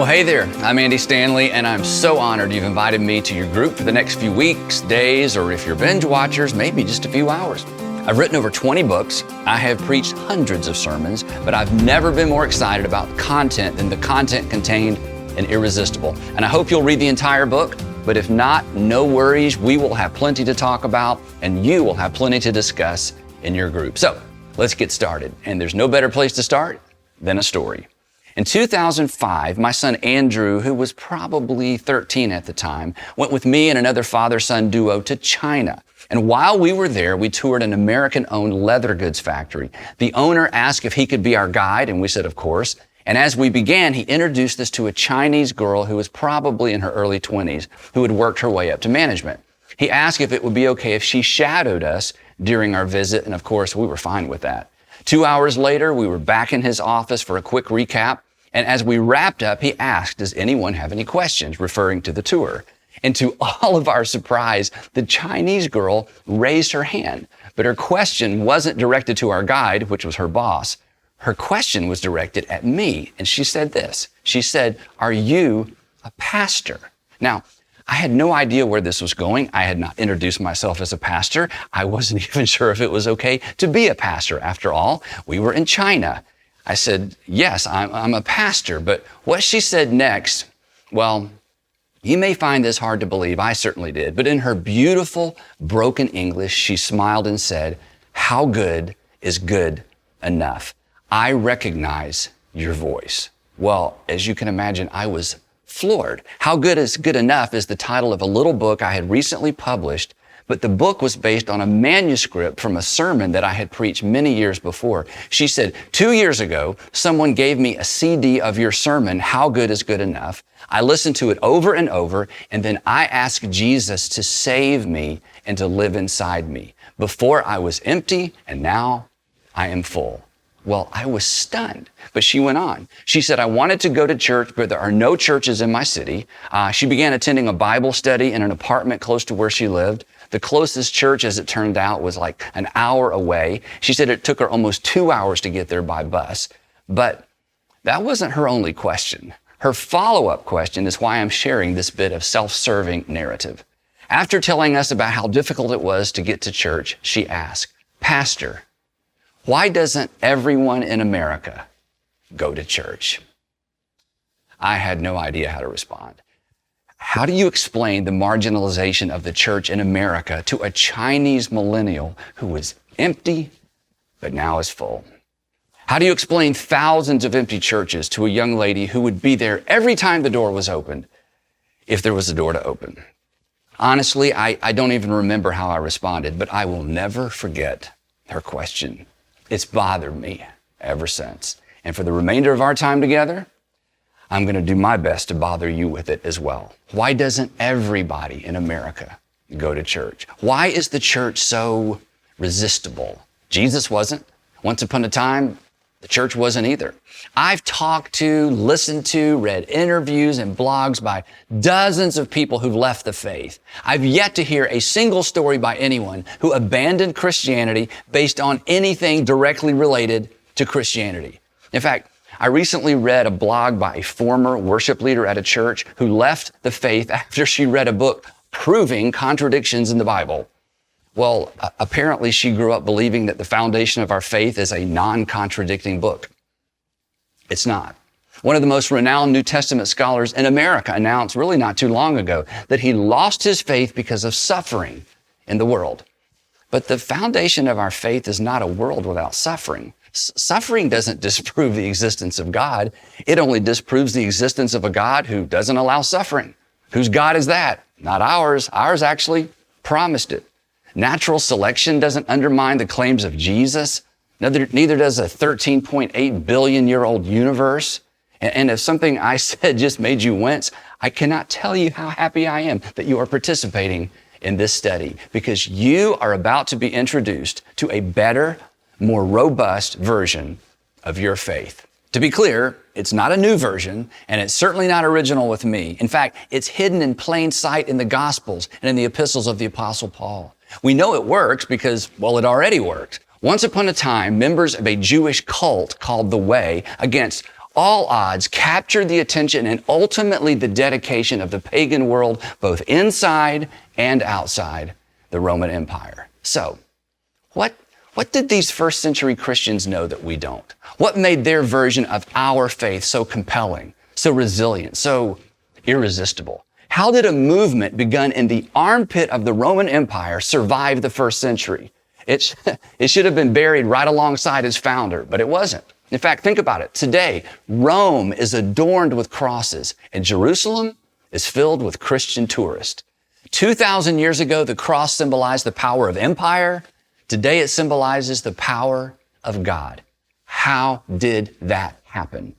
Well, hey there, I'm Andy Stanley, and I'm so honored you've invited me to your group for the next few weeks, days, or if you're binge watchers, maybe just a few hours. I've written over 20 books, I have preached hundreds of sermons, but I've never been more excited about content than the content contained in Irresistible. And I hope you'll read the entire book, but if not, no worries, we will have plenty to talk about, and you will have plenty to discuss in your group. So, let's get started. And there's no better place to start than a story. In 2005, my son Andrew, who was probably 13 at the time, went with me and another father-son duo to China. And while we were there, we toured an American-owned leather goods factory. The owner asked if he could be our guide, and we said, of course. And as we began, he introduced us to a Chinese girl who was probably in her early 20s, who had worked her way up to management. He asked if it would be okay if she shadowed us during our visit, and of course, we were fine with that. 2 hours later, we were back in his office for a quick recap. And as we wrapped up, he asked, does anyone have any questions, referring to the tour? And to all of our surprise, the Chinese girl raised her hand. But her question wasn't directed to our guide, which was her boss. Her question was directed at me. And she said this. She said, are you a pastor? Now, I had no idea where this was going. I had not introduced myself as a pastor. I wasn't even sure if it was okay to be a pastor. After all, we were in China. I said, yes, I'm a pastor. But what she said next, well, you may find this hard to believe. I certainly did. But in her beautiful, broken English, she smiled and said, how good is good enough? I recognize your voice. Well, as you can imagine, I was floored. How Good is Good Enough is the title of a little book I had recently published, but the book was based on a manuscript from a sermon that I had preached many years before. She said, 2 years ago, someone gave me a CD of your sermon, How Good is Good Enough. I listened to it over and over, and then I asked Jesus to save me and to live inside me. Before I was empty, and now I am full. Well, I was stunned, but she went on. She said, I wanted to go to church, but there are no churches in my city. She began attending a Bible study in an apartment close to where she lived. The closest church, as it turned out, was like an hour away. She said it took her almost 2 hours to get there by bus. But that wasn't her only question. Her follow-up question is why I'm sharing this bit of self-serving narrative. After telling us about how difficult it was to get to church, she asked, Pastor, why doesn't everyone in America go to church? I had no idea how to respond. How do you explain the marginalization of the church in America to a Chinese millennial who was empty, but now is full? How do you explain thousands of empty churches to a young lady who would be there every time the door was opened, if there was a door to open? Honestly, I don't even remember how I responded, but I will never forget her question. It's bothered me ever since. And for the remainder of our time together, I'm going to do my best to bother you with it as well. Why doesn't everybody in America go to church? Why is the church so resistible? Jesus wasn't. Once upon a time, the church wasn't either. I've talked to, listened to, read interviews and blogs by dozens of people who've left the faith. I've yet to hear a single story by anyone who abandoned Christianity based on anything directly related to Christianity. In fact, I recently read a blog by a former worship leader at a church who left the faith after she read a book proving contradictions in the Bible. Well, apparently she grew up believing that the foundation of our faith is a non-contradicting book. It's not. One of the most renowned New Testament scholars in America announced really not too long ago that he lost his faith because of suffering in the world. But the foundation of our faith is not a world without suffering. Suffering doesn't disprove the existence of God. It only disproves the existence of a God who doesn't allow suffering. Whose God is that? Not ours. Ours actually promised it. Natural selection doesn't undermine the claims of Jesus. Neither does a 13.8 billion-year-old universe. And if something I said just made you wince, I cannot tell you how happy I am that you are participating in this study, because you are about to be introduced to a better, more robust version of your faith. To be clear, it's not a new version, and it's certainly not original with me. In fact, it's hidden in plain sight in the Gospels and in the epistles of the Apostle Paul. We know it works because, well, it already worked. Once upon a time, members of a Jewish cult called the Way, against all odds, captured the attention and ultimately the dedication of the pagan world, both inside and outside the Roman Empire. So, what did these first century Christians know that we don't? What made their version of our faith so compelling, so resilient, so irresistible? How did a movement begun in the armpit of the Roman Empire survive the first century? It should have been buried right alongside its founder, but it wasn't. In fact, think about it. Today, Rome is adorned with crosses, and Jerusalem is filled with Christian tourists. 2,000 years ago, the cross symbolized the power of empire. Today, it symbolizes the power of God. How did that happen?